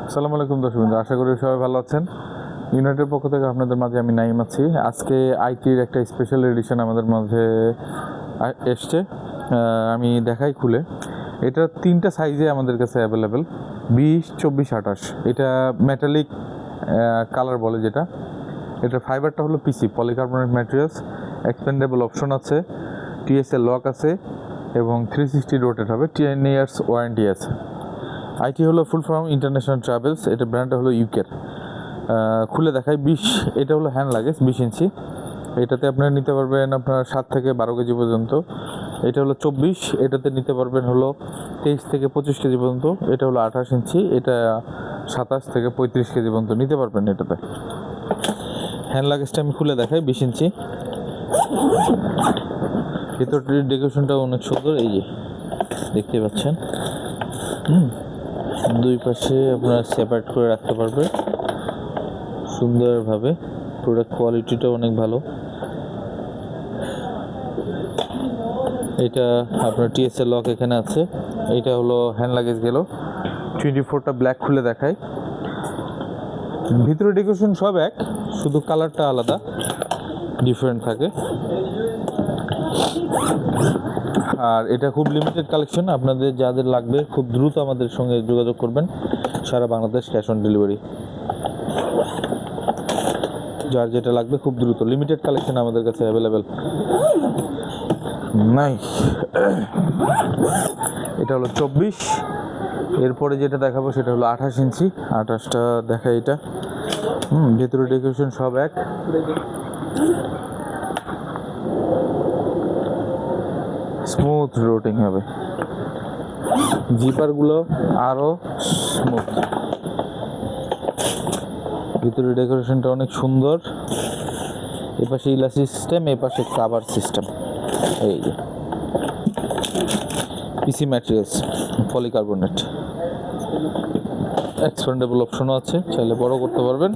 আসসালামু আলাইকুম দর্শক বন্ধু, আশা করি সবাই ভালো আছেন। ইউনাইটের পক্ষ থেকে আপনাদের মাঝে আমি নাইম আছি। আজকে আইটির একটা স্পেশাল এডিশন আমাদের মাঝে এসছে। আমি দেখাই খুলে। এটা 3টা সাইজে আমাদের কাছে অ্যাভেলেবেল, 20, 24, 28। এটা মেটালিক কালার বলে যেটা। এটার ফাইবারটা হলো পিসি, পলিকার্বনেট ম্যাটেরিয়ালস। এক্সপেন্ডেবল অপশন আছে, টিএসএল লক আছে এবং 360 রোটেট হবে। 10 ইয়ার্স ওয়ারেন্টি আছে। আইটি হলো ফুল ফর্ম ইন্টারন্যাশনাল ট্রাভেলস। এটা ব্র্যান্ডটা হলো ইউকের। খুলে দেখাই। 20, এটা হলো হ্যান্ড লাগেজ 20 ইঞ্চি। এটাতে আপনারা নিতে পারবেন আপনার 7 থেকে 12 কেজি পর্যন্ত। এটা হলো 24, এটাতে নিতে পারবেন হলো 23 থেকে 25 কেজি পর্যন্ত। এটা হলো 28 ইঞ্চি, এটা 27 থেকে 35 কেজি পর্যন্ত নিতে পারবেন এটাতে। হ্যান্ড লাগেজটা আমি খুলে দেখাই। 20 ইঞ্চি, ভিতরটির ডেকোরেশনটা অনেক সুন্দর। এই যে দেখতে পাচ্ছেন, দুই পাশে আপনারা সেপারেট করে রাখতে পারবেন সুন্দরভাবে। প্রোডাক্ট কোয়ালিটিটা অনেক ভালো। এটা আপনার টিএসএল লক এখানে আছে। এটা হলো হ্যান্ড লাগেজ গেল। 24টা ব্ল্যাক খুলে দেখায়। ভিতরে ডেকোরেশন সব এক, শুধু কালারটা আলাদা ডিফারেন্ট থাকে। আর এটা খুব লিমিটেড কালেকশন। আপনাদের যাদের লাগবে খুব দ্রুত আমাদের সঙ্গে যোগাযোগ করবেন। সারা বাংলাদেশ ক্যাশ অন ডেলিভারি। যার যেটা লাগবে খুব দ্রুত। লিমিটেড কালেকশন আমাদের কাছে অ্যাভেলেবেল নাই। এটা হলো 24। এরপরে যেটা দেখাবো সেটা হলো 28 ইঞ্চি। 28টা দেখা। এটা ভেতরে ডেকোরেশন সব এক। স্মুথ রোটিং হবে, জিপারগুলো আরও স্মুথ। ভিতরে ডেকোরেশনটা অনেক সুন্দর। এপাশে ইলাস্টিক সিস্টেম, এপাশে কাভার সিস্টেম। এই যে পিসি ম্যাটেরিয়ালস, পলিকার্বনেট। এক্সপেন্ডেবল অপশনও আছে, চাইলে বড় করতে পারবেন।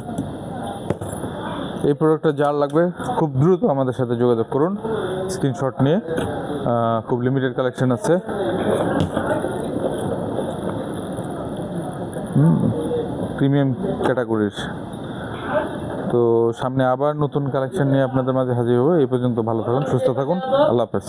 এই প্রোডাক্টটা যার লাগবে খুব দ্রুত আমাদের সাথে যোগাযোগ করুন স্ক্রিনশট নিয়ে। খুব লিমিটেড কালেকশন আছে। প্রিমিয়াম ক্যাটাগরির। তো সামনে আবার নতুন কালেকশন নিয়ে আপনাদের মাঝে হাজির হবো। এই পর্যন্ত ভালো থাকুন, সুস্থ থাকুন। আল্লাহ হাফেজ।